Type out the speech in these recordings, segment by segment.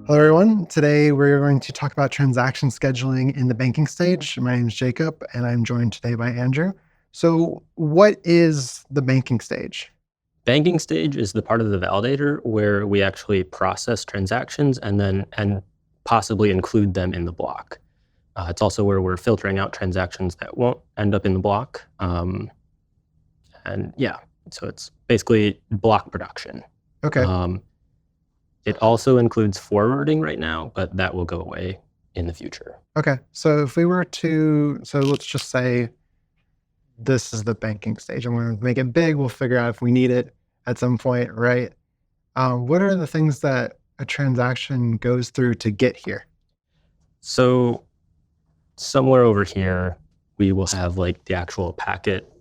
Hello, everyone. Today, we're going to talk about transaction scheduling in the banking stage. My name is Jacob, and I'm joined today by Andrew. So what is the banking stage? Banking stage is the part of the validator where we actually process transactions and possibly include them in the block. It's also where we're filtering out transactions that won't end up in the block. So it's basically block production. Okay. It also includes forwarding right now, but that will go away in the future. Okay. So if we were to, so let's just say this is the banking stage. I'm going to make it big. We'll figure out if we need it at some point, right? What are the things that a transaction goes through to get here? So somewhere over here, we will have like the actual packet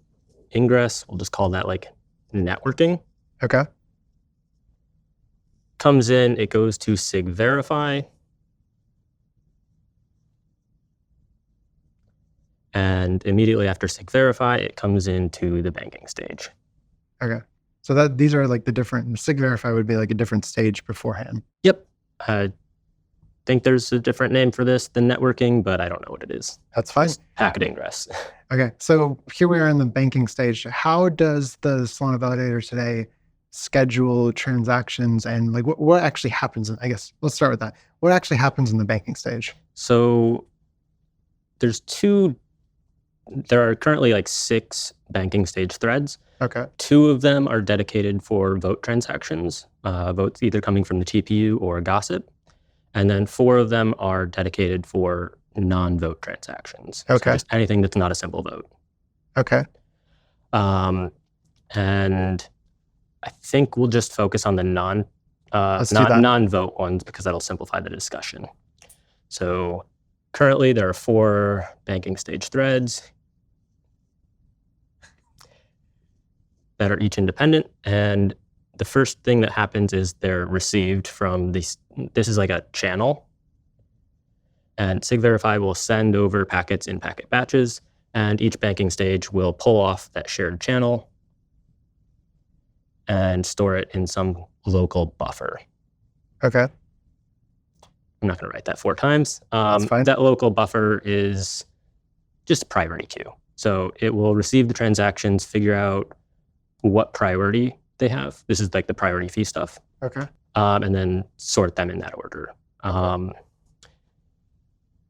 ingress. We'll just call that like networking. Okay. Comes in, it goes to sig verify. And immediately after sig verify, it comes into the banking stage. Okay. So these are like the sig verify would be like a different stage beforehand. Yep. I think there's a different name for this than networking, but I don't know what it is. That's fine. Packet ingress. Okay. So here we are in the banking stage. How does the Solana validator today schedule transactions and like what actually happens? I guess let's start with that. What actually happens in the banking stage? So there are currently like 6 banking stage threads. Okay. 2 of them are dedicated for vote transactions, votes either coming from the TPU or gossip. And then 4 of them are dedicated for non-vote transactions. Okay. So just anything that's not a simple vote. Okay. And I think we'll just focus on the non-vote ones because that'll simplify the discussion. So currently there are 4 banking stage threads that are each independent. And the first thing that happens is they're received from this is like a channel. And sig verify will send over packets in packet batches, and each banking stage will pull off that shared channel and store it in some local buffer. Okay. I'm not going to write that 4 times. That's fine. That local buffer is just a priority queue. So it will receive the transactions, figure out what priority they have. This is like the priority fee stuff. Okay. And then sort them in that order.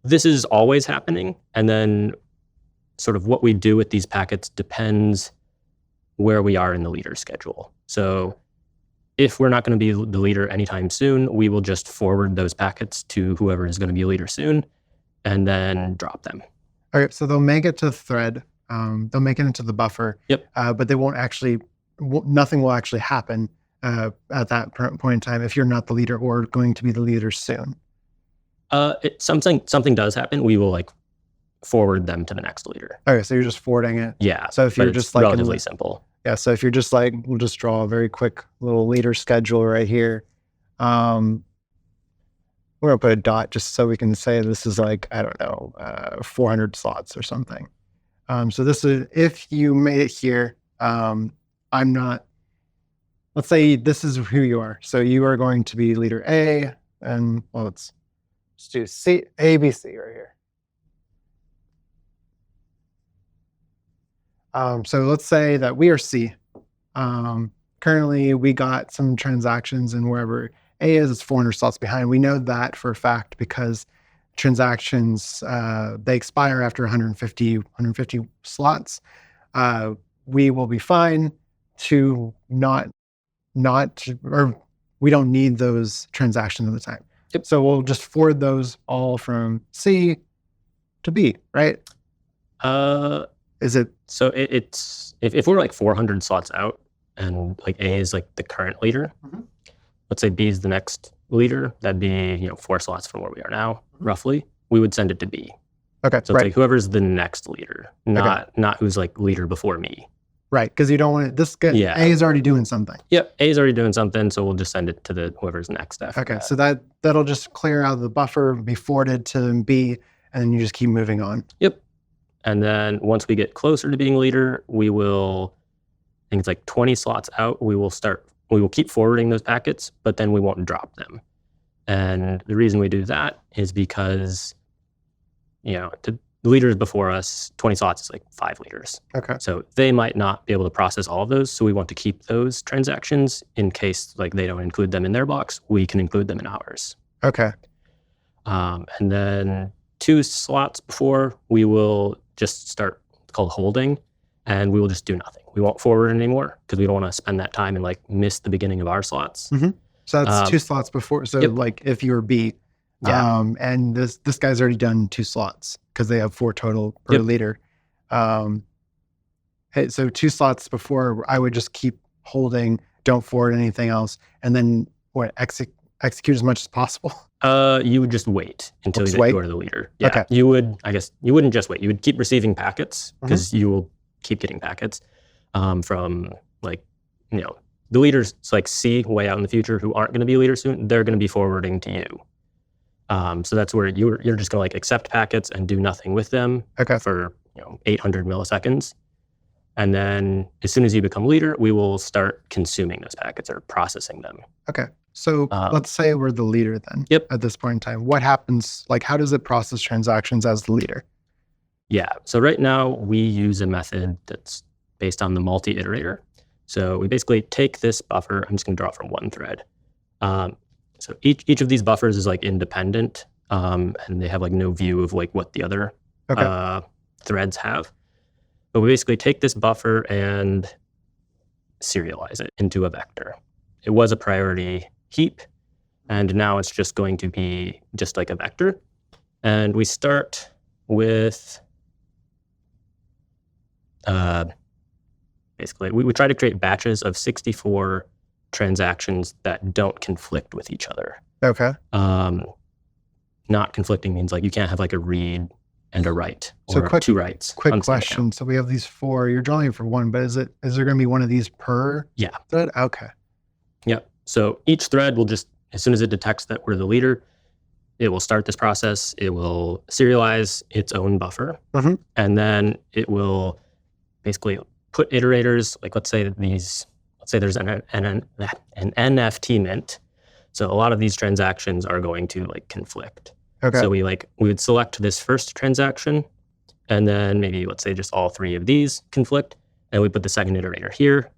This is always happening. And then sort of what we do with these packets depends where we are in the leader schedule. So if we're not going to be the leader anytime soon, we will just forward those packets to whoever is going to be a leader soon and then drop them. Okay. So they'll make it to the thread. They'll make it into the buffer. Yep. But they won't actually, nothing will actually happen at that point in time if you're not the leader or going to be the leader soon. Something does happen. We will like forward them to the next leader. Okay. So you're just forwarding it. Yeah. So if you're just like relatively simple. Yeah. So if you're just like, we'll just draw a very quick little leader schedule right here. We're going to put a dot just so we can say this is like, I don't know, 400 slots or something. So this is, if you made it here, let's say this is who you are. So you are going to be leader A, and well, let's do C, A, B, C right here. So let's say that we are C. Currently, we got some transactions, and wherever A is, it's 400 slots behind. We know that for a fact because transactions, they expire after 150 slots. We will be fine to or we don't need those transactions at the time. Yep. So we'll just forward those all from C to B, right? Is it? So it's if we're like 400 slots out and like A is like the current leader, let's say B is the next leader, that'd be 4 slots from where we are now, roughly. We would send it to B. Okay. So it's like whoever's the next leader, not who's like leader before me. Right, because you don't want it. This guy, Yeah. A is already doing something. Yep, A is already doing something, so we'll just send it to whoever's next after. Okay, so that'll just clear out of the buffer, be forwarded to B, and then you just keep moving on. Yep. And then once we get closer to being leader, we will, I think it's like 20 slots out, we will keep forwarding those packets, but then we won't drop them. And the reason we do that is because, the leaders before us, 20 slots is like 5 leaders. Okay. So they might not be able to process all of those. So we want to keep those transactions in case like they don't include them in their blocks. We can include them in ours. Okay. And then 2 slots before, we will just start, it's called holding, and we will just do nothing. We won't forward anymore because we don't want to spend that time and like miss the beginning of our slots. Mm-hmm. So that's 2 slots before. So like if you were B, and this guy's already done 2 slots because they have 4 total per leader. So 2 slots before, I would just keep holding, don't forward anything else, and then execute as much as possible. You would just wait until you are the leader. Yeah. Okay. You would, I guess, you wouldn't just wait. You would keep receiving packets because you will keep getting packets from like, the leaders like C way out in the future who aren't going to be a leader soon. They're going to be forwarding to you. So that's where you're just going to like accept packets and do nothing with them for 800 milliseconds. And then as soon as you become leader, we will start consuming those packets or processing them. Okay. So let's say we're the leader then at this point in time. What happens? Like, how does it process transactions as the leader? Yeah. So right now we use a method that's based on the multi-iterator. So we basically take this buffer. I'm just going to draw it from one thread. So each of these buffers is like independent, and they have like no view of like what the other threads have. But we basically take this buffer and serialize it into a vector. It was a priority heap, and now it's just going to be just like a vector. And we start with basically, we try to create batches of 64 transactions that don't conflict with each other. Okay. Not conflicting means like you can't have like a read and a write or so 2 writes. Quick question. So we have these 4. You're drawing it for 1, but is there going to be one of these per thread? Okay. Yep. So each thread will just, as soon as it detects that we're the leader, it will start this process. It will serialize its own buffer, and then it will basically put iterators. Like let's say there's an NFT mint. So a lot of these transactions are going to like conflict. Okay. So we would select this first transaction, and then maybe let's say just all 3 of these conflict, and we put the second iterator here,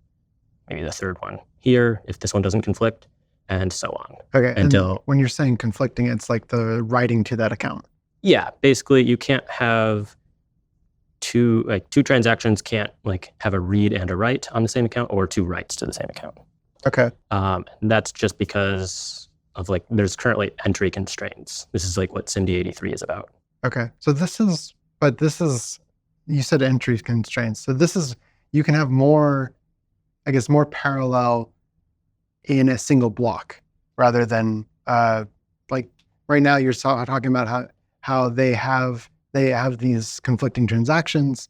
maybe the third one here if this one doesn't conflict, and so on. Okay. Until and when you're saying conflicting, it's like the writing to that account. Yeah, basically you can't have two transactions can't like have a read and a write on the same account, or 2 writes to the same account. Okay. And that's just because of like there's currently entry constraints. This is like what Cindy 83 is about. Okay. So this is you said entry constraints. So you can have more, I guess, more parallel in a single block rather than like right now you're talking about how they have these conflicting transactions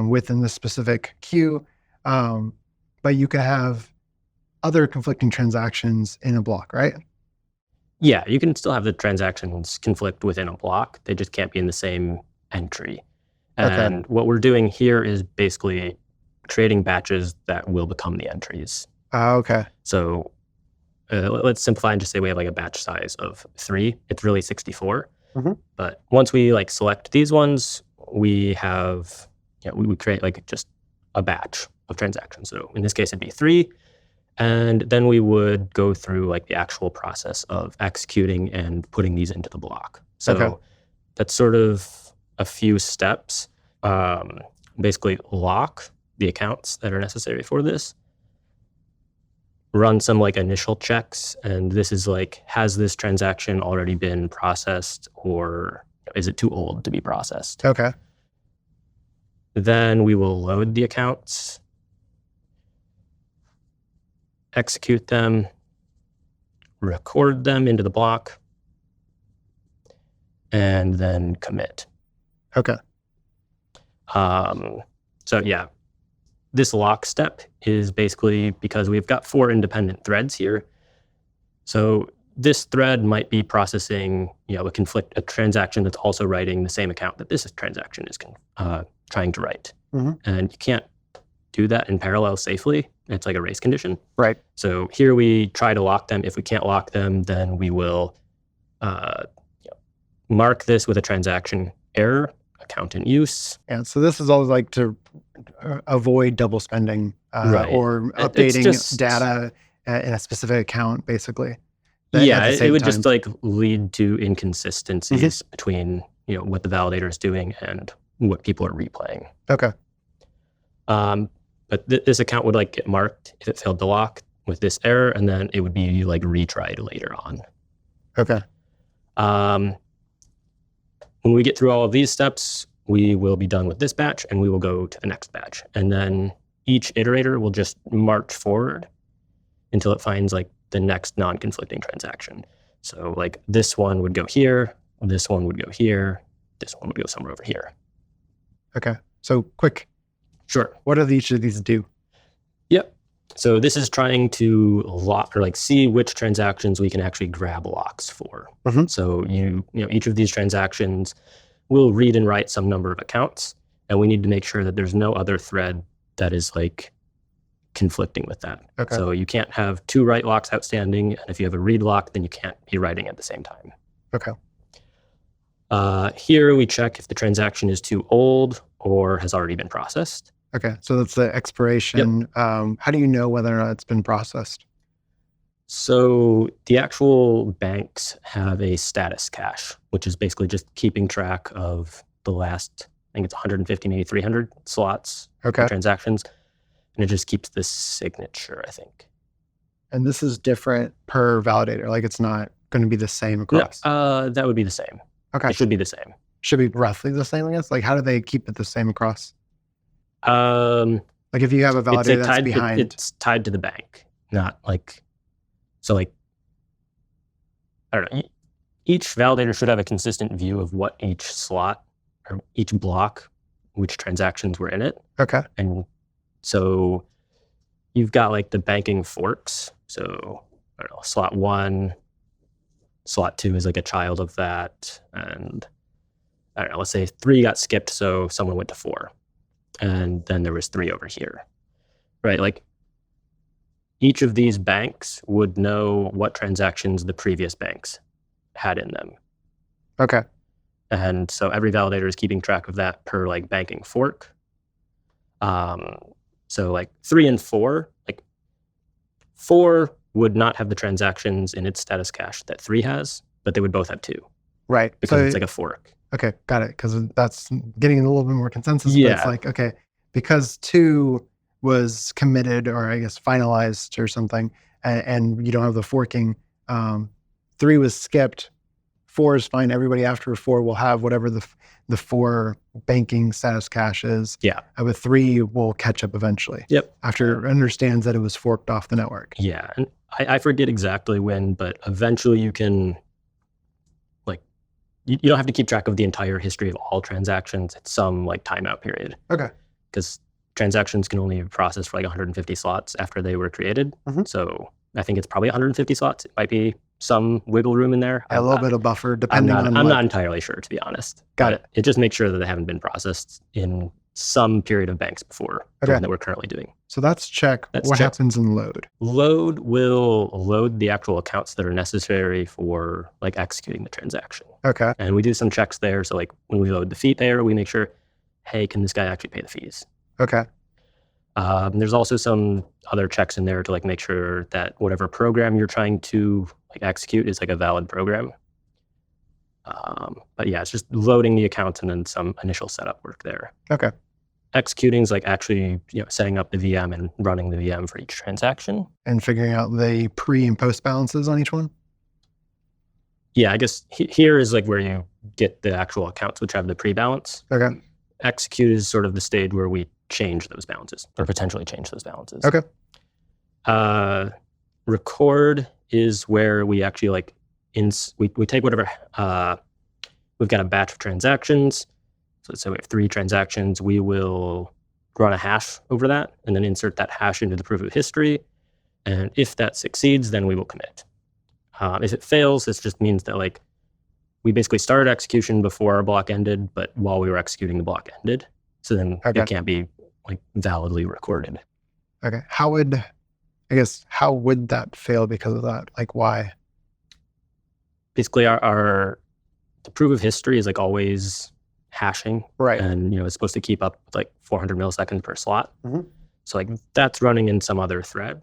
within the specific queue, but you can have other conflicting transactions in a block, right? Yeah, you can still have the transactions conflict within a block. They just can't be in the same entry. And what we're doing here is basically creating batches that will become the entries. Okay. So let's simplify and just say we have like a batch size of 3. It's really 64. But once we like select these ones, we have, we create like just a batch of transactions. So in this case, it'd be 3. And then we would go through like the actual process of executing and putting these into the block. So that's sort of a few steps. Basically lock the accounts that are necessary for this, run some like initial checks. And this is like, has this transaction already been processed, or is it too old to be processed? Okay. Then we will load the accounts, execute them, record them into the block, and then commit. Okay. So yeah, this lock step is basically because we've got 4 independent threads here. So this thread might be processing, a transaction that's also writing the same account that this transaction is trying to write. And you can't do that in parallel safely. It's like a race condition. Right. So here we try to lock them. If we can't lock them, then we will uh, mark this with a transaction error, account in use. And so this is always like to avoid double spending Right. or It's updating just- data in a specific account, basically. Yeah, at the it same would time. just like lead to inconsistencies between what the validator is doing and what people are replaying. Okay. But this account would like get marked if it failed to lock with this error, and then it would be like retried later on. Okay. When we get through all of these steps, we will be done with this batch and we will go to the next batch. And then each iterator will just march forward until it finds like the next non-conflicting transaction. So like this one would go here, this one would go here, this one would go somewhere over here. Okay. So quick, Sure. what do each of these do? Yep. So this is trying to lock or like see which transactions we can actually grab locks for. So each of these transactions will read and write some number of accounts, and we need to make sure that there's no other thread that is like conflicting with that. Okay. So you can't have two write locks outstanding, and if you have a read lock, then you can't be writing at the same time. Okay. Here we check if the transaction is too old or has already been processed. Okay. So that's the expiration. How do you know whether or not it's been processed? So the actual banks have a status cache, which is basically just keeping track of the last, I think it's 150, maybe 300 slots Okay. for transactions. And it just keeps the signature, I think. And this is different per validator. Like it's not going to be the same across. That would be the same. Okay. It should be the same. Should be roughly the same, I guess. Like how do they keep it the same across? Like Like if you have a validator that's behind. It's tied to the bank, not like, so like, I don't know. Each validator should have a consistent view of what each slot or each block, which transactions were in it. Okay. And so you've got like the banking forks. So I don't know, slot 1, slot 2 is like a child of that. And I don't know, let's say 3 got skipped, so someone went to 4. And then there was 3 over here, right? Like each of these banks would know what transactions the previous banks had in them. Okay. And so every validator is keeping track of that per like banking fork. So like 3 and 4, like 4 would not have the transactions in its status cache that 3 has, but they would both have 2 Right. because So it's like a fork. okay, got it. Because that's getting a little bit more consensus. But Yeah. it's like, okay, because 2 was committed or I guess finalized or something, and you don't have the forking, 3 was skipped, 4 is fine. Everybody after 4 will have whatever the 4 banking status cache is. Yeah. With 3 will catch up eventually. Yep. After it understands that it was forked off the network. Yeah. And I forget exactly when, but eventually you can, like, you don't have to keep track of the entire history of all transactions at some like timeout period. Okay. Because transactions can only be processed for like 150 slots after they were created. So I think it's probably 150 slots. It might be some wiggle room in there. A little bit of buffer depending on I'm what- not entirely sure, to be honest. Got But it just makes sure that they haven't been processed in some period of banks before the Okay. one that we're currently doing. So that's check. That's What check. happens in load? Load will load the actual accounts that are necessary for like executing the transaction. Okay. And we do some checks there. So like when we load the fee payer, we make sure, hey, can this guy actually pay the fees? Okay. There's also some other checks in there to like make sure that whatever program you're trying to like execute is like a valid program. But yeah, it's just loading the accounts and then some initial setup work there. Okay. Executing is like actually setting up the VM and running the VM for each transaction. And figuring out the pre and post balances on each one? Yeah, I guess here is like where you get the actual accounts which have the pre-balance. Okay. Execute is sort of the stage where we change those balances or potentially change those balances. Okay. Record is where we actually like we take whatever we've got a batch of transactions. So let's say we have 3 transactions. We will run a hash over that and then insert that hash into the proof of history. And if that succeeds, then we will commit. If it fails, this just means that like we basically started execution before our block ended, but while we were executing, the block ended. So then Okay. it can't be like validly recorded. Okay. How would that fail because of that? Like why? basically the proof of history is like always hashing, Right. and it's supposed to keep up with like 400 milliseconds per slot. Mhm. So like that's running in some other thread,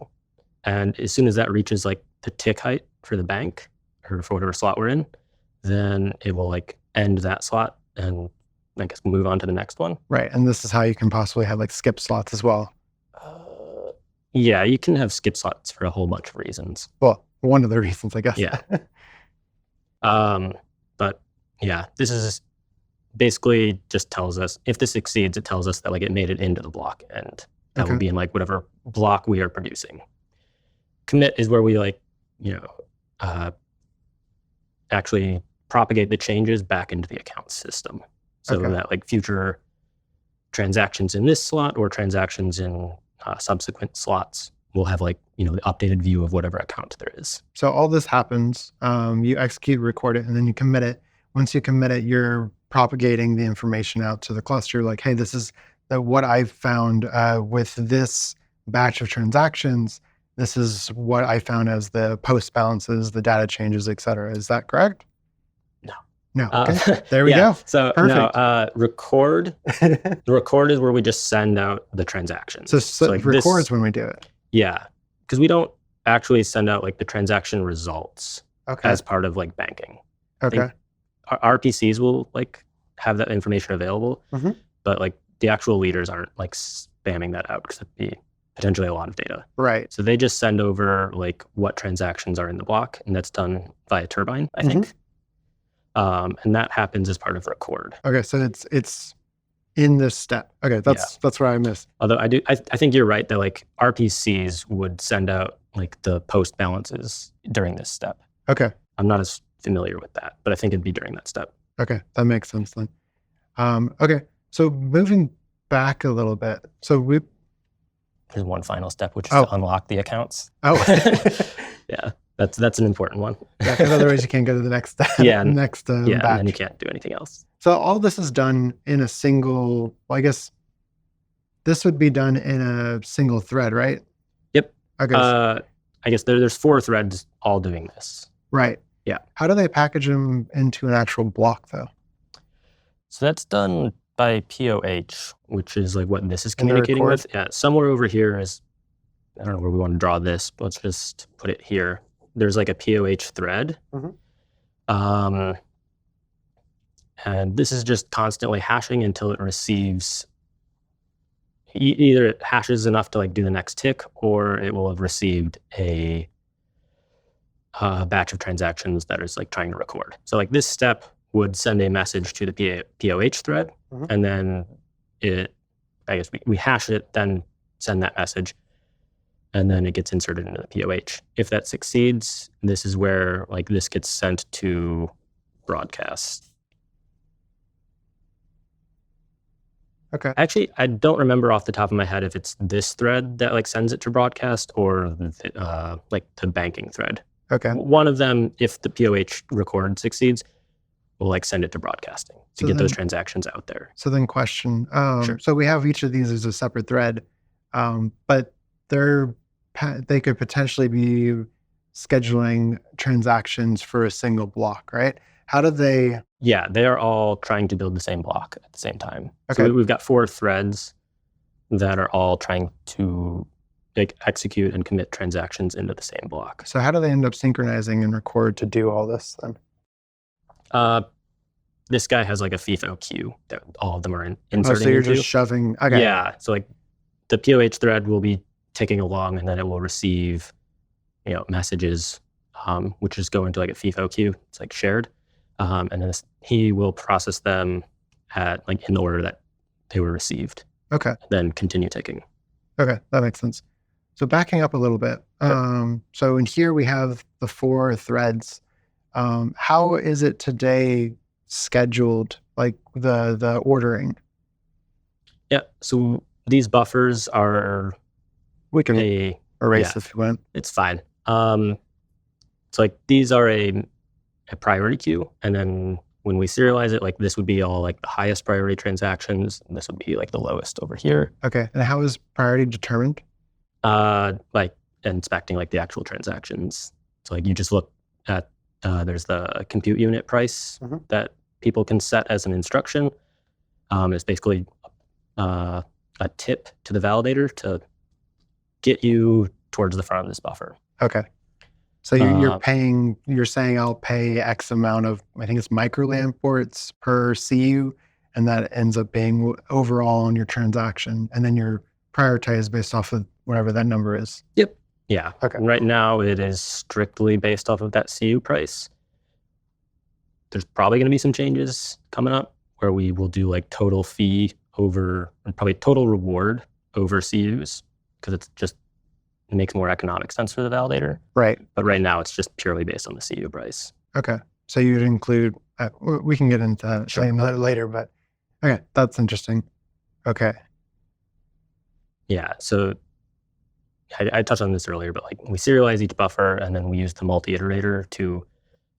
and as soon as that reaches like the tick height for the bank or for whatever slot we're in, then it will like end that slot and I guess move on to the next one. Right. And this is how you can possibly have like skip slots as well. Yeah, you can have skip slots for a whole bunch of reasons. Well, one of the reasons, I guess. Yeah. But yeah, this is basically just tells us if this succeeds, it tells us that like it made it into the block, and that would be in like whatever block we are producing. Commit is where we like, actually propagate the changes back into the account system, so that like future transactions in this slot or transactions in subsequent slots will have like the updated view of whatever account there is. So all this happens, you execute, record it, and then you commit it. Once you commit it, you're propagating the information out to the cluster. Like, hey, this is what I found with this batch of transactions. This is what I found as the post balances, the data changes, et cetera. Is that correct? No. Okay. There we go. So perfect. No, record. The record is where we just send out the transactions. So like records when we do it. Yeah, because we don't actually send out like the transaction results as part of like banking. Okay. Our RPCs will like have that information available, but like the actual leaders aren't like spamming that out because it'd be potentially a lot of data. Right. So they just send over like what transactions are in the block, and that's done via Turbine, I think. And that happens as part of record. Okay, so it's in this step. Okay, that's what I missed. Although I think you're right that like RPCs would send out like the post balances during this step. Okay. I'm not as familiar with that, but I think it'd be during that step. Okay, that makes sense then. Okay, so moving back a little bit. So there's one final step, which is to unlock the accounts. Yeah. That's an important one. Yeah, because otherwise you can't go to the next step. Yeah. Next batch. And then you can't do anything else. So all this is done in a single, well, I guess this would be done in a single thread, right? Yep. Okay. I guess there's 4 threads all doing this. Right. Yeah. How do they package them into an actual block though? So that's done by POH, which is like what this is communicating with. Yeah. Somewhere over here is, I don't know where we want to draw this, but let's just put it here. There's like a POH thread. And this is just constantly hashing until it receives, either it hashes enough to like do the next tick, or it will have received a batch of transactions that is like trying to record. So like this step would send a message to the POH thread, and then we hash it, then send that message, and then it gets inserted into the POH. If that succeeds, this is where like this gets sent to broadcast. Okay. Actually, I don't remember off the top of my head if it's this thread that like sends it to broadcast or like the banking thread. Okay. One of them, if the POH record succeeds, will like send it to broadcasting to get those transactions out there. So then question, Sure. So we have each of these as a separate thread, but they could potentially be scheduling transactions for a single block, right? How do they? Yeah, they are all trying to build the same block at the same time. Okay. So we've got 4 threads that are all trying to like execute and commit transactions into the same block. So how do they end up synchronizing and record to do all this then? This guy has like a FIFO queue that all of them are inserting so you're into. just shoving. Okay. Yeah. So like the POH thread will be ticking along, and then it will receive, messages, which just go into like a FIFO queue. It's like shared, and then he will process them at like in the order that they were received. Okay. Then continue ticking. Okay, that makes sense. So backing up a little bit. So in here we have the 4 threads. How is it today scheduled, like the ordering? Yeah. So these buffers are. We can erase if you want. It's fine. So like these are a priority queue, and then when we serialize it, like this would be all like the highest priority transactions, and this would be like the lowest over here. Okay. And how is priority determined? Like inspecting like the actual transactions. So like you just look at There's the compute unit price Mhm. that people can set as an instruction. It's basically a tip to the validator to get you towards the front of this buffer. Okay. So you're Uh, paying, you're saying I'll pay X amount of, I think it's microland ports per CU, and that ends up being overall on your transaction. And then you're prioritized based off of whatever that number is. Yep. Yeah. Okay. Right now, it is strictly based off of that CU price. There's probably going to be some changes coming up where we will do like total fee over, and probably total reward over CUs, because it just makes more economic sense for the validator. Right. But right now, it's just purely based on the CU price. Okay. So you'd include, we can get into that Sure. later, but okay, that's interesting. Okay. Yeah. So I touched on this earlier, but like we serialize each buffer, and then we use the multi-iterator to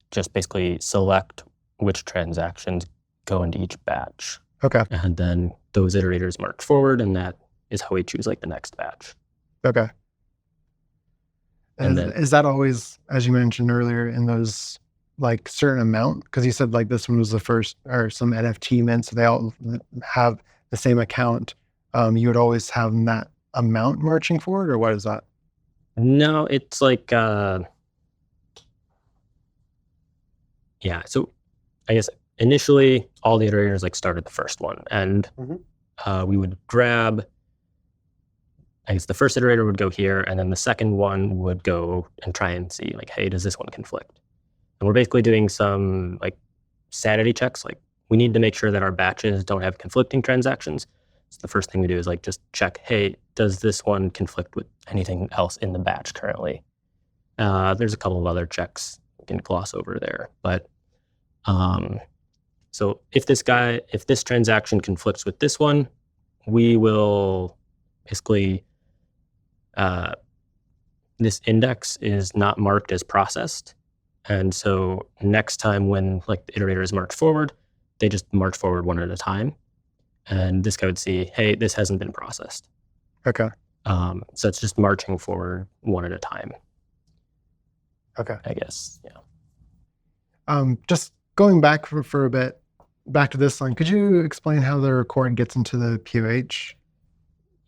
just basically select which transactions go into each batch. Okay. And then those iterators march forward, and that is how we choose like the next batch. Okay. And Is that always, as you mentioned earlier, in those like certain amount? Because you said like this one was the first, or some NFT mint, so they all have the same account. You would always have that amount marching forward, or what is that? No, it's like yeah. So I guess initially all the iterators like started the first one, and we would grab. I guess the first iterator would go here, and then the second one would go and try and see like, hey, does this one conflict? And we're basically doing some like sanity checks. Like we need to make sure that our batches don't have conflicting transactions. So the first thing we do is like just check, hey, does this one conflict with anything else in the batch currently? There's a couple of other checks we can gloss over there, but so if this transaction conflicts with this one, we will basically this index is not marked as processed. And so next time when like the iterators march forward, they just march forward one at a time. And this guy would see, hey, this hasn't been processed. Okay. So it's just marching forward one at a time. Okay. I guess. Yeah. Just going back for a bit, back to this line, could you explain how the record gets into the POH?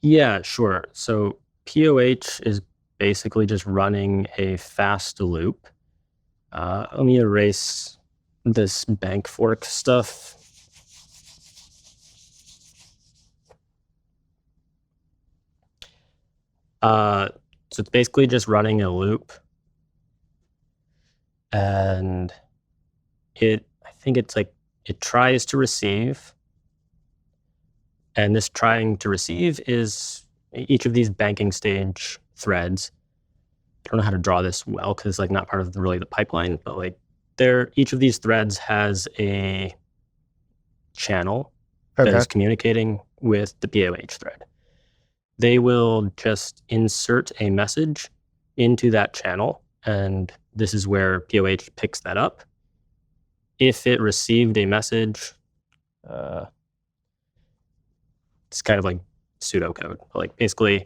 Yeah, sure. So POH is basically just running a fast loop. Let me erase this bank fork stuff. So it's basically just running a loop, and I think it's like it tries to receive, and this trying to receive is each of these banking stage threads. I don't know how to draw this well because it's like not part of really the pipeline, but like each of these threads has a channel that is communicating with the POH thread. They will just insert a message into that channel, and this is where POH picks that up. If it received a message, it's kind of like pseudocode. Like basically,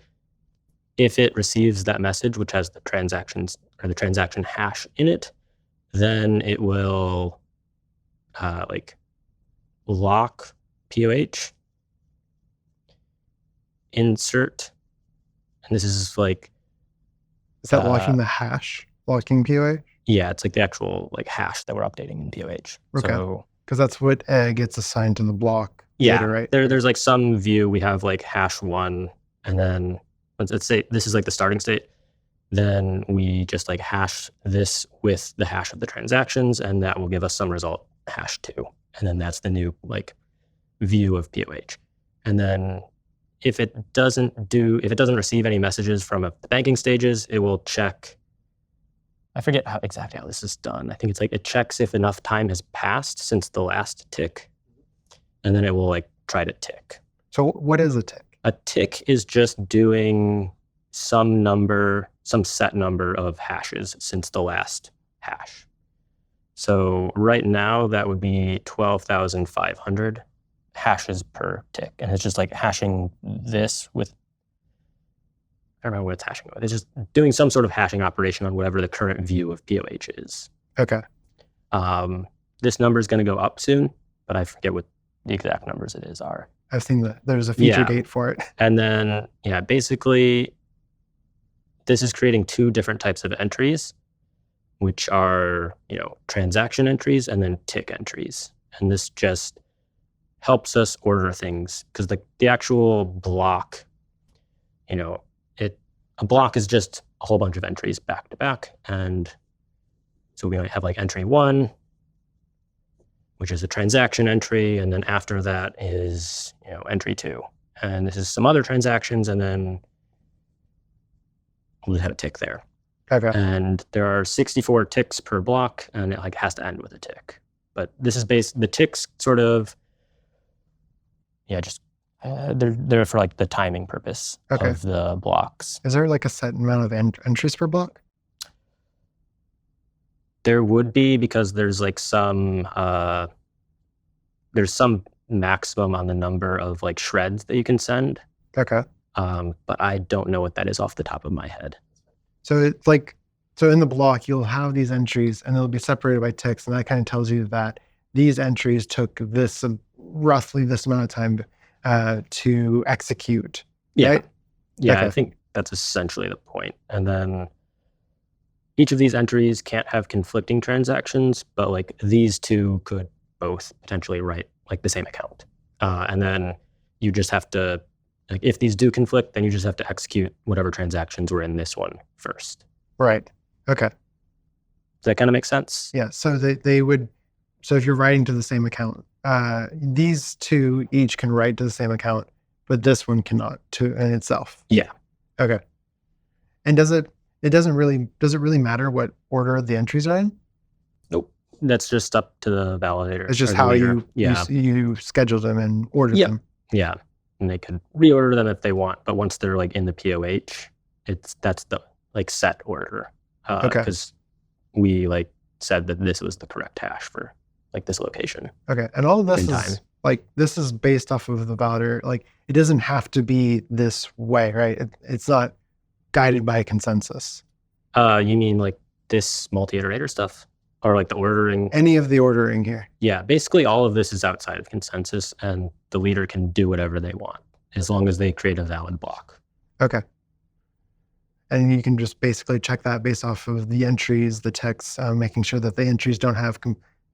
if it receives that message, which has the transactions or the transaction hash in it, then it will like lock POH, insert, and this is like. Is that locking the hash? Locking POH? Yeah, it's like the actual like hash that we're updating in POH. Okay. So, because that's what gets assigned to the block. Yeah, later, right? There's like some view we have like hash 1, and then let's say this is like the starting state. Then we just like hash this with the hash of the transactions, and that will give us some result hash 2, and then that's the new like view of POH. And then if it doesn't receive any messages from the banking stages, it will check. I forget exactly how this is done. I think it's like it checks if enough time has passed since the last tick, and then it will like try to tick. So what is a tick? A tick is just doing some set number of hashes since the last hash. So right now that would be 12,500 hashes per tick. And it's just like hashing this with, I don't remember what it's hashing with. It's just doing some sort of hashing operation on whatever the current view of POH is. Okay. This number is going to go up soon, but I forget what the exact numbers are. I've seen that there's a future Yeah. date for it. And then, basically, this is creating two different types of entries, which are, transaction entries and then tick entries. And this just helps us order things because the actual block, a block is just a whole bunch of entries back to back. And so we might have like entry 1, which is a transaction entry. And then after that is, entry 2. And this is some other transactions. And then we'll have a tick there. Okay. And there are 64 ticks per block, and it has to end with a tick. But this is the ticks sort of, just they're for the timing purpose of the blocks. Is there a set amount of entries per block? There would be, because there's some maximum on the number of shreds that you can send. Okay. But I don't know what that is off the top of my head. So it's so in the block, you'll have these entries and they'll be separated by ticks. And that kind of tells you that these entries took this roughly this amount of time to execute. Yeah. Right? Yeah. Okay. I think that's essentially the point. And then each of these entries can't have conflicting transactions, but these two could both potentially write the same account. And then you just have to, if these do conflict, then you just have to execute whatever transactions were in this one first. Right. Okay. Does that kind of make sense? Yeah. So they would, so if you're writing to the same account, these two each can write to the same account, but this one cannot in itself. Yeah. Okay. And does it really matter what order the entries are in? Nope. That's just up to the validator. It's just how you schedule them and order them. Yeah. And they could reorder them if they want, but once they're in the POH, that's the set order. Because we said that this was the correct hash for this location. Okay. And all of this is this is based off of the validator. It doesn't have to be this way, right? It's not guided by a consensus. You mean this multi-iterator stuff? Or the ordering? Any of the ordering here. Yeah, basically all of this is outside of consensus, and the leader can do whatever they want as long as they create a valid block. Okay. And you can just basically check that based off of the entries, the ticks, making sure that the entries don't have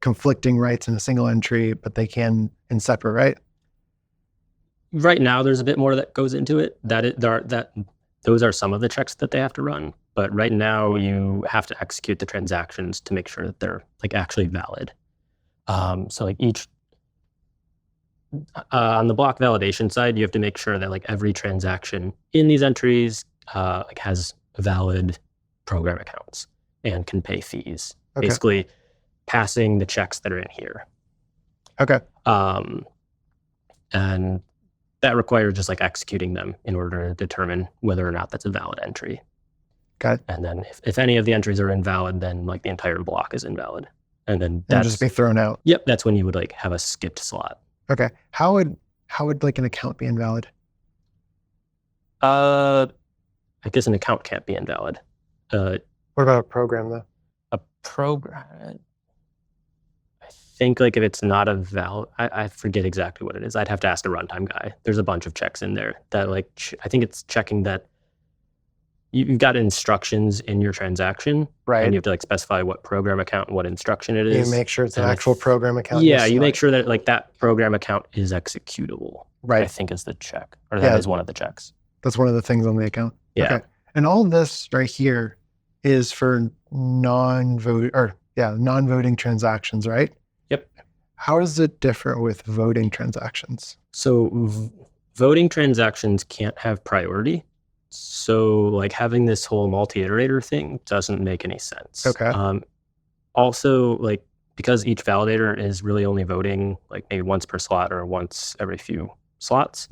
conflicting rights in a single entry, but they can in separate, right? Right now, there's a bit more that goes into it. Those are some of the checks that they have to run. But right now, you have to execute the transactions to make sure that they're actually valid. So each on the block validation side, you have to make sure that every transaction in these entries has valid program accounts and can pay fees. Okay. Basically, passing the checks that are in here. Okay. And that requires just executing them in order to determine whether or not that's a valid entry. Got it. And then if any of the entries are invalid, then the entire block is invalid. And then It'll just be thrown out. Yep, that's when you would have a skipped slot. Okay. How would an account be invalid? I guess an account can't be invalid. What about a program though? A program, I think if it's not a valid, I forget exactly what it is. I'd have to ask a runtime guy. There's a bunch of checks in there that I think it's checking that you've got instructions in your transaction, right? And you have to specify what program account and what instruction it is. You make sure it's an actual program account. Yeah, you make sure that that program account is executable. Right. I think is the check, or that is one of the checks. That's one of the things on the account. Yeah. Okay. And all this right here is for non-voting transactions, right? Yep. How is it different with voting transactions? So voting transactions can't have priority. So having this whole multi-iterator thing doesn't make any sense. Okay. Also, because each validator is really only voting maybe once per slot or once every few slots,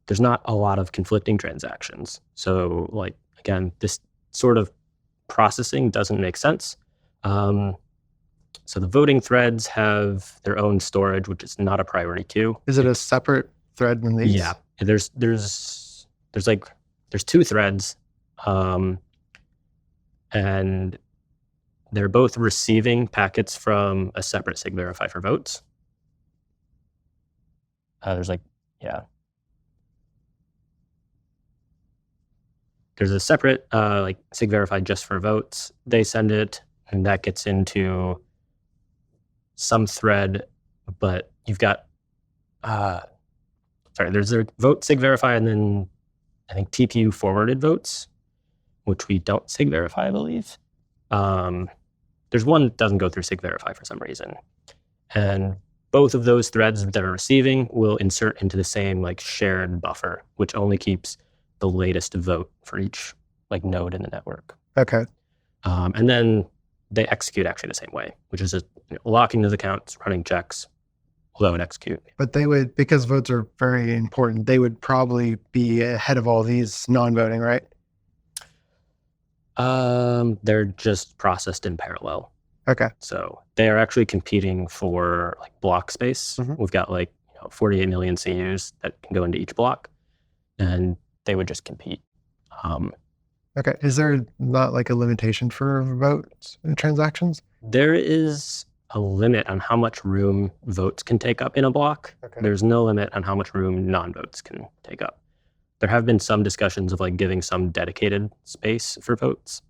there's not a lot of conflicting transactions. So again, this sort of processing doesn't make sense. So the voting threads have their own storage, which is not a priority queue. Is it a separate thread than these? Yeah. There's two threads, and they're both receiving packets from a separate sig verify for votes. There's a separate sig verify just for votes. They send it, and that gets into some thread, but you've got there's a vote sig verify, and then I think TPU forwarded votes, which we don't sig verify, I believe. There's one that doesn't go through sig verify for some reason, and both of those threads that are receiving will insert into the same shared buffer, which only keeps the latest vote for each node in the network. Okay. And then they execute actually the same way, which is just locking those accounts, running checks, load and execute. But they would, because votes are very important, they would probably be ahead of all these non-voting, right? They're just processed in parallel. Okay. So they are actually competing for block space. Mhm. We've got 48 million CUs that can go into each block, and they would just compete. Okay. Is there not a limitation for votes and transactions? There is a limit on how much room votes can take up in a block. Okay. There's no limit on how much room non-votes can take up. There have been some discussions of giving some dedicated space for votes,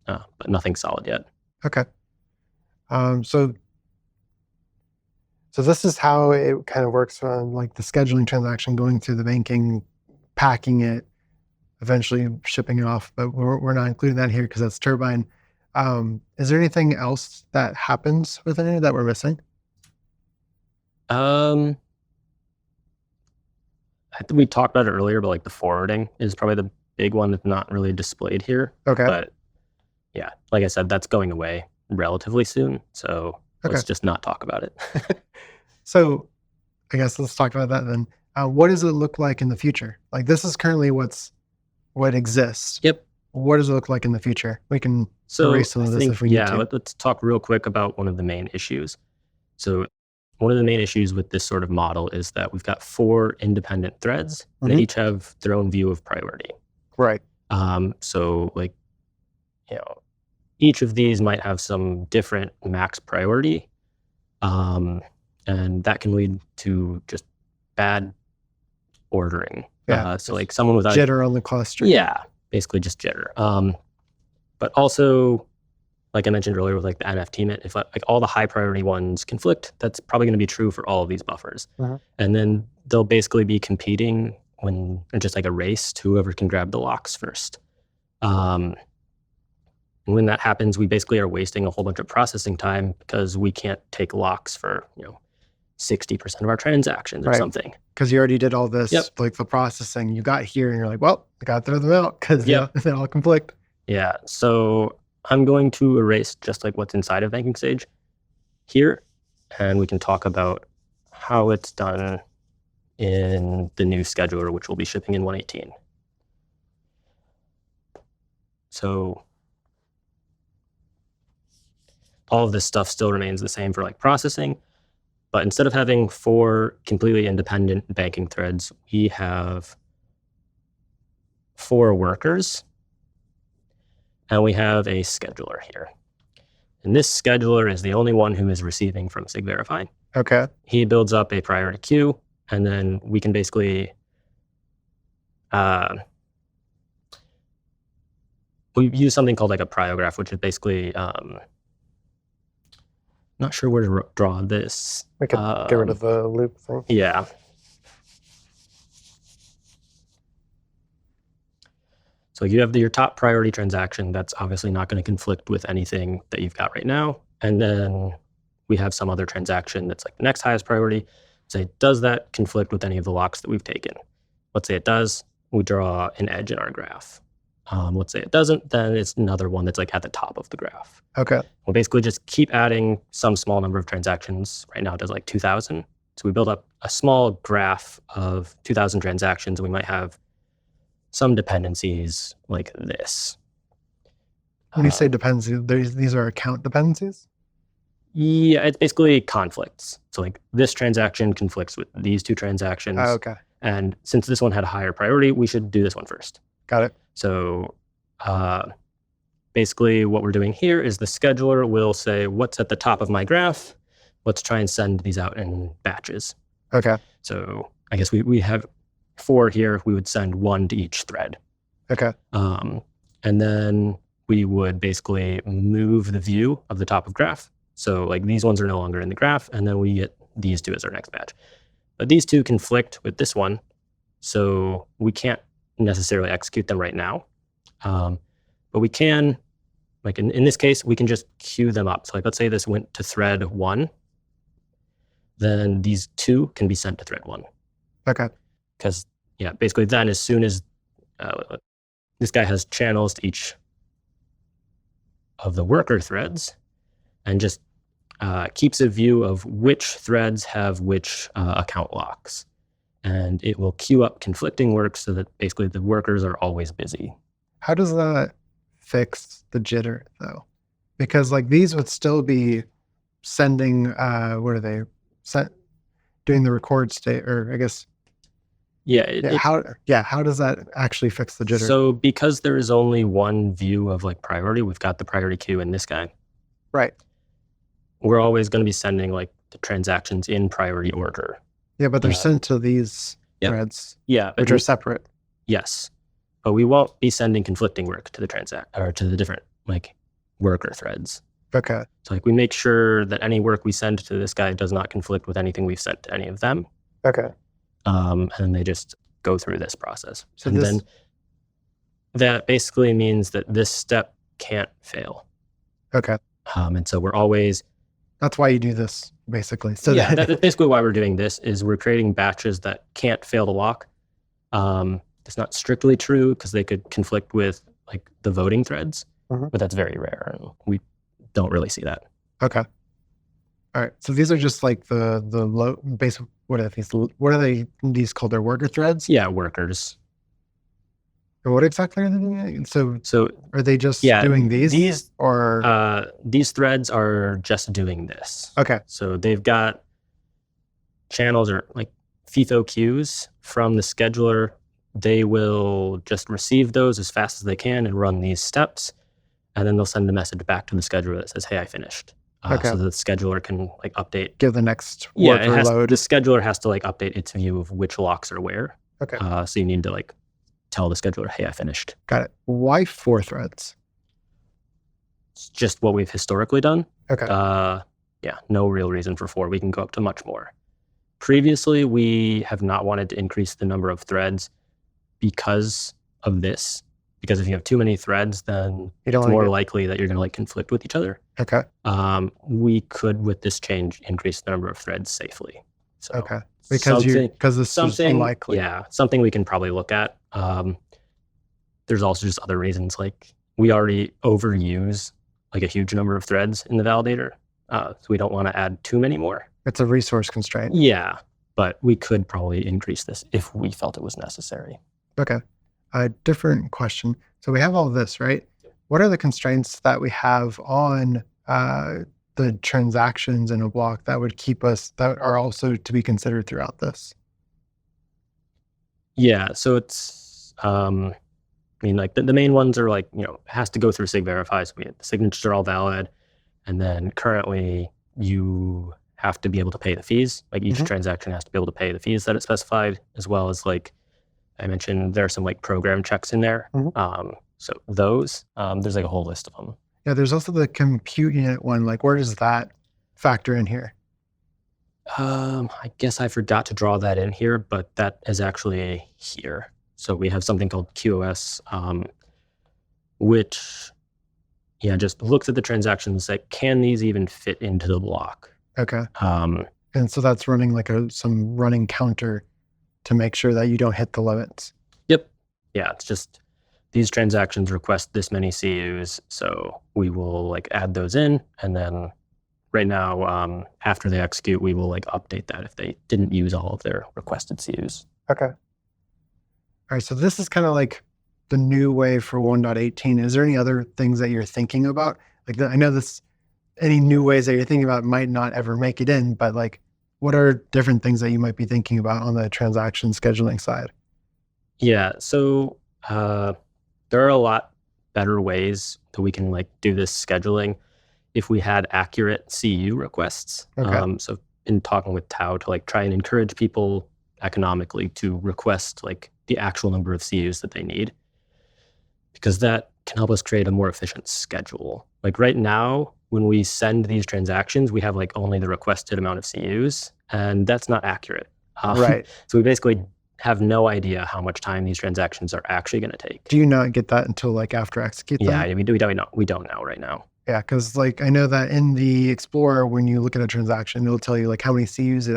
but nothing solid yet. Okay. So this is how it kind of works on the scheduling transaction, going through the banking, packing it, eventually shipping it off. But we're not including that here because that's turbine. Is there anything else that happens within it that we're missing? I think we talked about it earlier, but the forwarding is probably the big one that's not really displayed here. Okay. But yeah, like I said, that's going away relatively soon. So let's just not talk about it. So I guess let's talk about that then. What does it look like in the future? This is currently what exists. Yep. What does it look like in the future? We can erase some of this if we need to. Let's talk real quick about one of the main issues. So one of the main issues with this sort of model is that we've got 4 independent threads that each have their own view of priority. Right. So each of these might have some different max priority, and that can lead to just bad ordering. Yeah. So someone without jitter on the cluster. Yeah, basically just jitter. But also, like I mentioned earlier with the NFT mint, if all the high priority ones conflict, that's probably going to be true for all of these buffers. And then they'll basically be competing when just a race to whoever can grab the locks first. And when that happens, we basically are wasting a whole bunch of processing time because we can't take locks for 60% of our transactions or something. Because you already did all this, the processing. You got here and you're well, I got to throw them out because they all conflict. Yeah. So I'm going to erase just what's inside of Banking Sage here, and we can talk about how it's done in the new scheduler, which will be shipping in 1.18. So all of this stuff still remains the same for processing, but instead of having 4 completely independent banking threads, we have 4 workers, and we have a scheduler here. And this scheduler is the only one who is receiving from sig verify. Okay. He builds up a priority queue, and then we can basically we use something called a priograph, which is basically not sure where to draw this. We could get rid of the loop thing. Yeah. So you have your top priority transaction. That's obviously not going to conflict with anything that you've got right now. And then we have some other transaction that's the next highest priority. Say, does that conflict with any of the locks that we've taken? Let's say it does. We draw an edge in our graph. Let's say it doesn't, then it's another one that's at the top of the graph. Okay. We'll basically just keep adding some small number of transactions. Right now it does 2,000. So we build up a small graph of 2,000 transactions, and we might have some dependencies like this. When you say dependencies, these are account dependencies? Yeah, it's basically conflicts. So this transaction conflicts with these 2 transactions. Oh, okay. And since this one had a higher priority, we should do this one first. Got it. So basically what we're doing here is the scheduler will say, what's at the top of my graph? Let's try and send these out in batches. Okay. So I guess we have 4 here. We would send 1 to each thread. Okay. And then we would basically move the view of the top of graph. So like these ones are no longer in the graph, and then we get these 2 as our next batch. But these 2 conflict with this one, so we can't necessarily execute them right now. But we can, like in this case, we can just queue them up. So like let's say this went to thread 1, then these 2 can be sent to thread 1. Okay. Because yeah, basically then as soon as this guy has channels to each of the worker threads and just keeps a view of which threads have which account locks. And it will queue up conflicting work so that basically the workers are always busy. How does that fix the jitter though? Because like these would still be sending, what are they? Doing the record state, or I guess. How does that actually fix the jitter? So because there is only one view of like priority, we've got the priority queue in this guy. Right. We're always going to be sending like the transactions in priority order. Yeah, but they're sent to these threads. Yeah, which are separate. Yes, but we won't be sending conflicting work to the to the different like worker threads. Okay. So like we make sure that any work we send to this guy does not conflict with anything we've sent to any of them. Okay. And then they just go through this process. So then that basically means that this step can't fail. Okay. And so we're always... That's why you do this, basically. So yeah, that's basically why we're doing this, is we're creating batches that can't fail to lock. It's not strictly true because they could conflict with like the voting threads, but that's very rare, and we don't really see that. Okay. All right. So these are just like the low basic. What are these? What are these called? They're worker threads? Yeah, workers. And what exactly are they doing? So are they just doing these? These threads are just doing this. Okay. So they've got channels or like FIFO queues from the scheduler. They will just receive those as fast as they can and run these steps. And then they'll send a message back to the scheduler that says, hey, I finished. Okay. So the scheduler can like update. Give the next worker load. The scheduler has to like update its view of which locks are where. Okay. So you need to like tell the scheduler, hey, I finished. Got it. Why 4 threads? It's just what we've historically done. Okay. Yeah, no real reason for 4. We can go up to much more. Previously, we have not wanted to increase the number of threads because of this. Because if you have too many threads, then it's more likely that you're going to like conflict with each other. Okay. We could, with this change, increase the number of threads safely. So okay. Because this is unlikely. Yeah, something we can probably look at. There's also just other reasons, like we already overuse like a huge number of threads in the validator. So we don't want to add too many more. It's a resource constraint. Yeah, but we could probably increase this if we felt it was necessary. Okay. A different question. So we have all this, right? What are the constraints that we have on the transactions in a block that would keep us, that are also to be considered throughout this? Yeah, so it's, I mean, like the main ones are like, has to go through sig verify. So the signatures are all valid. And then currently you have to be able to pay the fees. Like each transaction has to be able to pay the fees that it specified, as well as like, I mentioned there are some like program checks in there. So those, there's like a whole list of them. Yeah, there's also the compute unit one. Like where does that factor in here? I guess I forgot to draw that in here, but that is actually here. So we have something called QoS, which just looks at the transactions like, can these even fit into the block? Okay. And so that's running like some running counter to make sure that you don't hit the limits. Yep. Yeah, it's just these transactions request this many CUs, so we will like add those in, and then right now, after they execute, we will like update that if they didn't use all of their requested CUs. Okay. All right, so this is kind of like the new way for 1.18. Is there any other things that you're thinking about? Like I know any new ways that you're thinking about might not ever make it in, but like, what are different things that you might be thinking about on the transaction scheduling side? Yeah, so there are a lot better ways that we can like do this scheduling if we had accurate CU requests. Okay. So in talking with Tao to like try and encourage people economically to request like the actual number of CUs that they need, because that can help us create a more efficient schedule. Like right now, when we send these transactions, we have like only the requested amount of CUs, and that's not accurate. Right. So we basically have no idea how much time these transactions are actually going to take. Do you not get that until like after execute them? Yeah, we don't know right now. Yeah, because like I know that in the Explorer, when you look at a transaction, it'll tell you like how many CUs it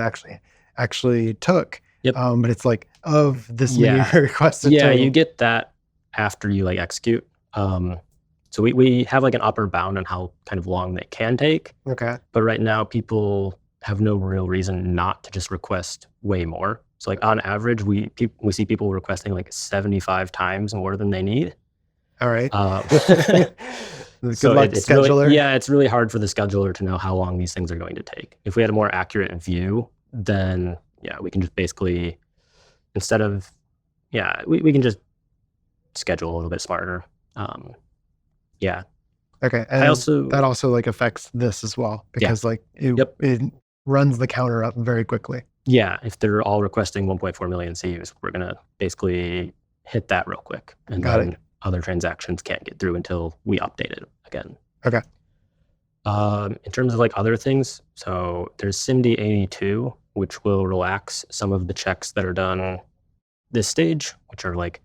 actually took. Yep. But it's like of this many requested. Yeah, total. you get that after you like execute. So we have like an upper bound on how kind of long they can take. Okay. But right now, people have no real reason not to just request way more. So like on average, we see people requesting like 75 times more than they need. All right. Good So luck, it's scheduler. really, it's really hard for the scheduler to know how long these things are going to take. If we had a more accurate view, then we can just basically, instead of, we can just schedule a little bit smarter. Okay. And that also like affects this as well, because like it runs the counter up very quickly. Yeah, if they're all requesting 1.4 million CUs, we're gonna basically hit that real quick, and then other transactions can't get through until we update it again. Okay. In terms of like other things, so there's SIMD 82, which will relax some of the checks that are done this stage, which are like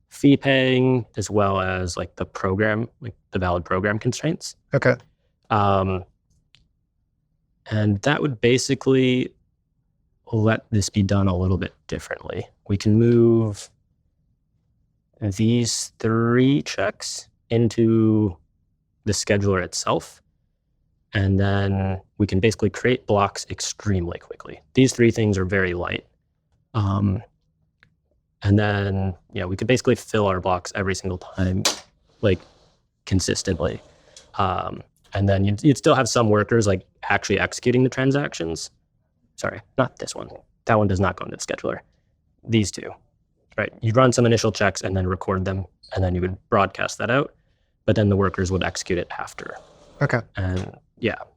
fee paying, as well as like the program, like the valid program constraints. Okay. And that would basically let this be done a little bit differently. We can move these 3 checks into the scheduler itself, and then we can basically create blocks extremely quickly. These 3 things are very light. And then, we could basically fill our blocks every single time, like consistently. And then you'd still have some workers like actually executing the transactions. Sorry, not this one. That one does not go into the scheduler. These 2, right? You'd run some initial checks and then record them, and then you would broadcast that out, but then the workers would execute it after. Okay. And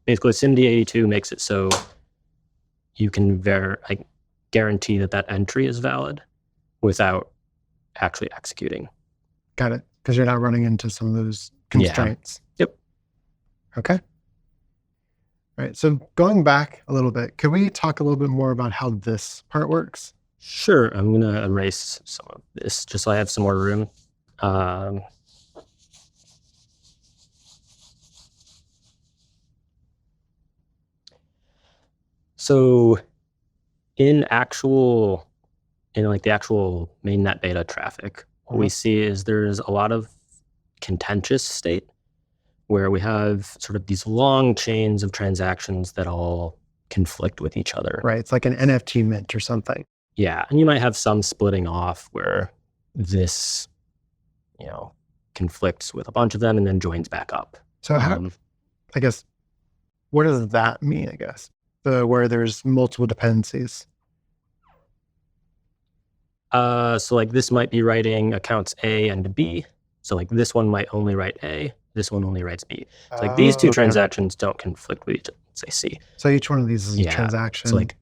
basically SIMD 82 makes it so you can guarantee that entry is valid without actually executing. Got it. Because you're not running into some of those constraints. Yep. Okay. All right. So going back a little bit, could we talk a little bit more about how this part works? Sure. I'm going to erase some of this just so I have some more room. So in the actual mainnet beta traffic, what we see is there's a lot of contentious state where we have sort of these long chains of transactions that all conflict with each other. Right. It's like an NFT mint or something. Yeah. And you might have some splitting off where this, conflicts with a bunch of them and then joins back up. So I guess, what does that mean, I guess? Where there's multiple dependencies. So like this might be writing accounts A and B. So like this one might only write A, this one only writes B. So like these 2 transactions don't conflict with each other, say C. So each one of these is a transaction. So like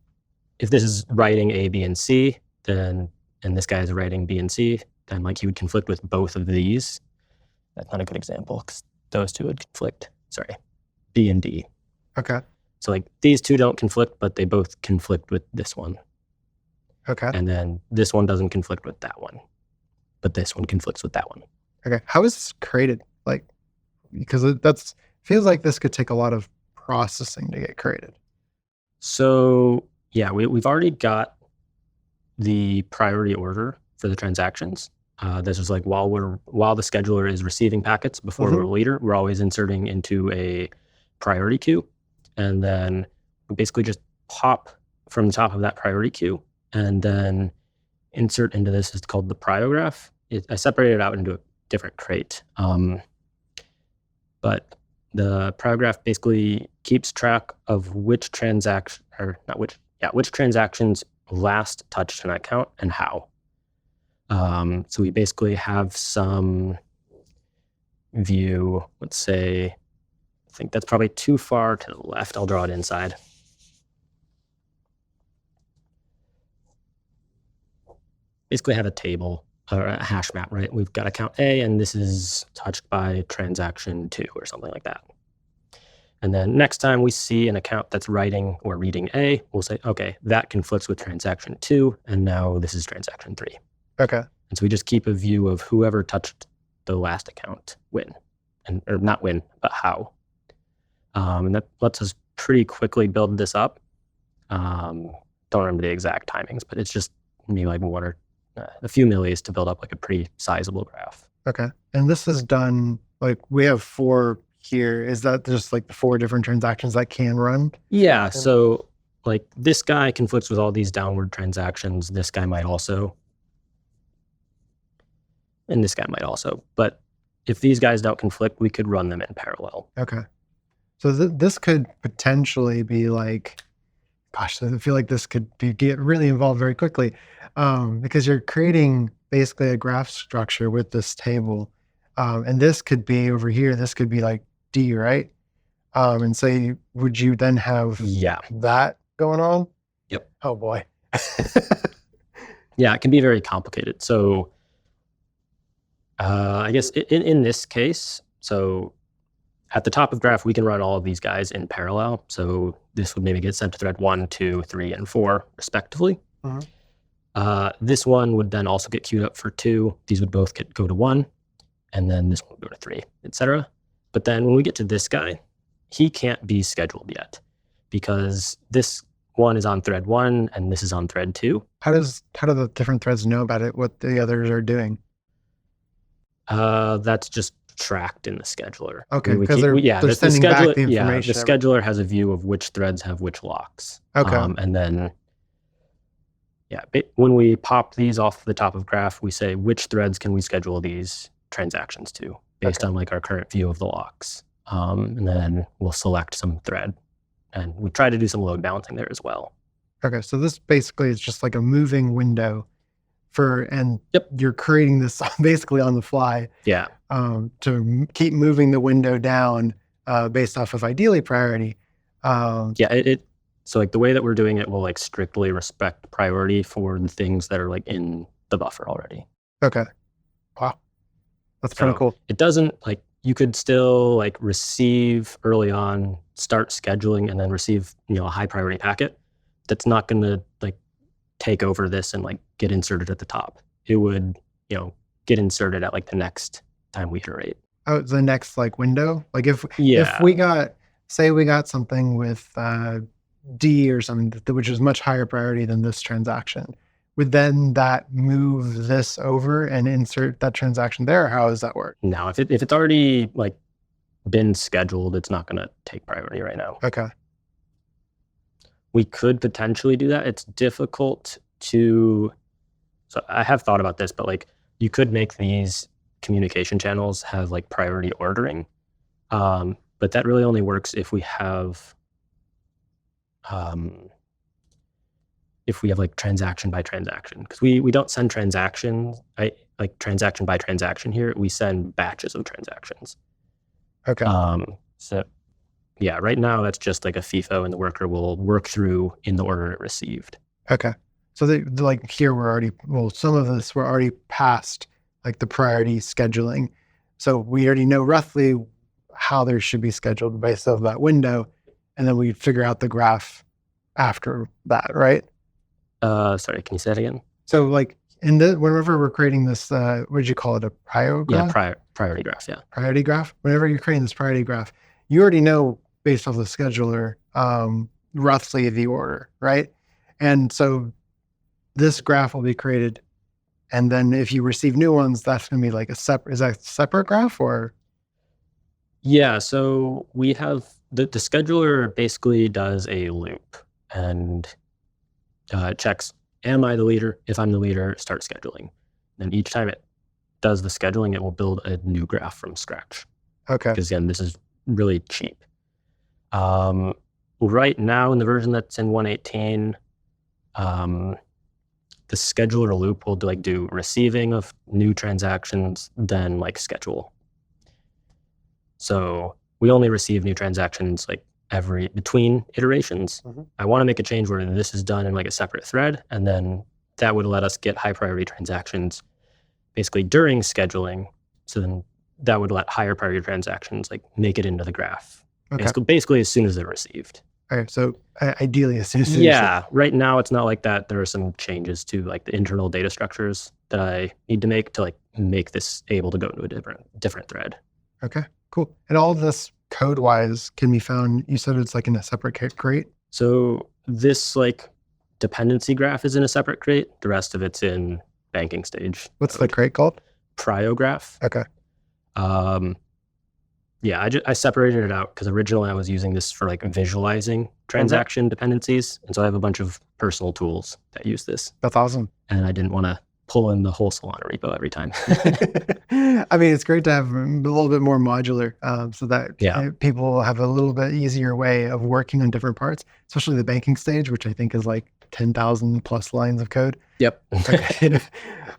if this is writing A, B, and C, and this guy is writing B and C, then like he would conflict with both of these. That's not a good example because those 2 would conflict. Sorry, B and D. Okay. So like these 2 don't conflict, but they both conflict with this one. Okay. And then this one doesn't conflict with that one, but this one conflicts with that one. Okay. How is this created? Like, because feels like this could take a lot of processing to get created. So we've already got the priority order for the transactions. This is like while the scheduler is receiving packets before we're a leader, we're always inserting into a priority queue, and then we basically just pop from the top of that priority queue and then insert into this. It's called the priograph. I separated it out into a different crate, but the priograph basically keeps track of which transactions last touched an account and how. So we basically have some view, let's say, I think that's probably too far to the left. I'll draw it inside. Basically have a table or a hash map, right? We've got account A, and this is touched by transaction 2 or something like that. And then next time we see an account that's writing or reading A, we'll say, okay, that conflicts with transaction 2, and now this is transaction 3. Okay. And so we just keep a view of whoever touched the last account when, or not when, but how. And that lets us pretty quickly build this up. Don't remember the exact timings, but it's just maybe like a few millis to build up like a pretty sizable graph. Okay. And this is done, like we have 4 here. Is that just like the 4 different transactions that can run? Yeah. So like this guy conflicts with all these downward transactions. This guy might also. And this guy might also. But if these guys don't conflict, we could run them in parallel. Okay. So this could potentially be like, gosh, I feel like this could get really involved very quickly, because you're creating basically a graph structure with this table. And this could be over here. This could be like D, right? And so would you then have that going on? Yep. Oh boy. Yeah, it can be very complicated. So I guess in this case, so at the top of the graph, we can run all of these guys in parallel. So this would maybe get sent to thread 1, 2, 3, and 4, respectively. This one would then also get queued up for 2. These would both go to 1, and then this one would go to 3, etc. But then when we get to this guy, he can't be scheduled yet because this one is on thread 1 and this is on thread 2. How do the different threads know about it, what the others are doing? That's just tracked in the scheduler. Okay, because they're sending back the information. Yeah, the scheduler has a view of which threads have which locks. Okay. And then, when we pop these off the top of graph, we say which threads can we schedule these transactions to based on like our current view of the locks. And then we'll select some thread. And we try to do some load balancing there as well. Okay, so this basically is just like a moving window you're creating this basically on the fly. Yeah. To keep moving the window down based off of ideally priority. So like the way that we're doing it will like strictly respect priority for the things that are like in the buffer already. Okay. Wow. That's kind of cool. It doesn't like, you could still like receive early on, start scheduling, and then receive, a high priority packet. That's not going to like take over this and like get inserted at the top. It would, get inserted at like the next time we iterate. Oh, the next like window? Like if we got something with D or something which is much higher priority than this transaction, would then that move this over and insert that transaction there? Or how does that work? No, if it's already like been scheduled, it's not going to take priority right now. Okay. We could potentially do that. It's difficult to, so I have thought about this, but like you could make these communication channels have like priority ordering. But that really only works if we have like transaction by transaction, because we don't send transactions, like transaction by transaction here. We send batches of transactions. Okay. So yeah, right now that's just like a FIFO, and the worker will work through in the order it received. Okay. So like here some of this we're already past like the priority scheduling. So we already know roughly how they should be scheduled based off that window. And then we figure out the graph after that, right? Sorry, can you say that again? So like whenever we're creating this, what did you call it? A priority graph? Yeah, priority graph, yeah. Priority graph. Whenever you're creating this priority graph, you already know based off the scheduler, roughly the order, right? And so this graph will be created. And then if you receive new ones, that's going to be like is that a separate graph or? Yeah, so we have the scheduler basically does a loop and checks, am I the leader? If I'm the leader, start scheduling. And each time it does the scheduling, it will build a new graph from scratch. Okay. Because again, this is really cheap. Right now in the version that's in 1.18, the scheduler loop will do receiving of new transactions, then like schedule. So we only receive new transactions like between iterations. I want to make a change where this is done in like a separate thread, and then that would let us get high priority transactions basically during scheduling. So then that would let higher priority transactions like make it into the graph. Okay. Basically as soon as they're received. All right. So ideally, as soon as right now it's not like that. There are some changes to like the internal data structures that I need to make to like make this able to go to a different thread. Okay, cool. And all of this code-wise can be found, you said it's like in a separate crate? So this like dependency graph is in a separate crate. The rest of it's in banking stage. What's the crate called? Priograph. Okay. Yeah, I separated it out because originally I was using this for like visualizing transaction dependencies. And so I have a bunch of personal tools that use this. That's awesome. And I didn't want to pull in the whole Solana repo every time. I mean, it's great to have a little bit more modular so that people have a little bit easier way of working on different parts, especially the banking stage, which I think is like 10,000 plus lines of code. Yep. Okay.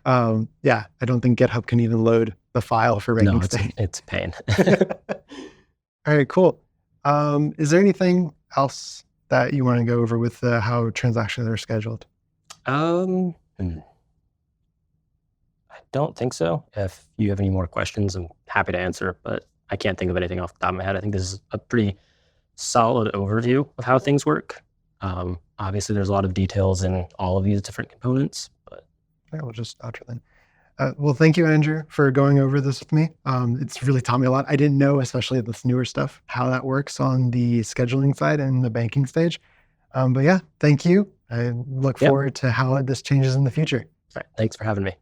Yeah, I don't think GitHub can even load the file for banking stage. It's a pain. All right, cool. Is there anything else that you want to go over with how transactions are scheduled? I don't think so. If you have any more questions, I'm happy to answer, but I can't think of anything off the top of my head. I think this is a pretty solid overview of how things work. Obviously, there's a lot of details in all of these different components, but we'll just outro then. Well, thank you, Andrew, for going over this with me. It's really taught me a lot. I didn't know, especially this newer stuff, how that works on the scheduling side and the banking stage. But yeah, thank you. I look forward to how this changes in the future. All right. Thanks for having me.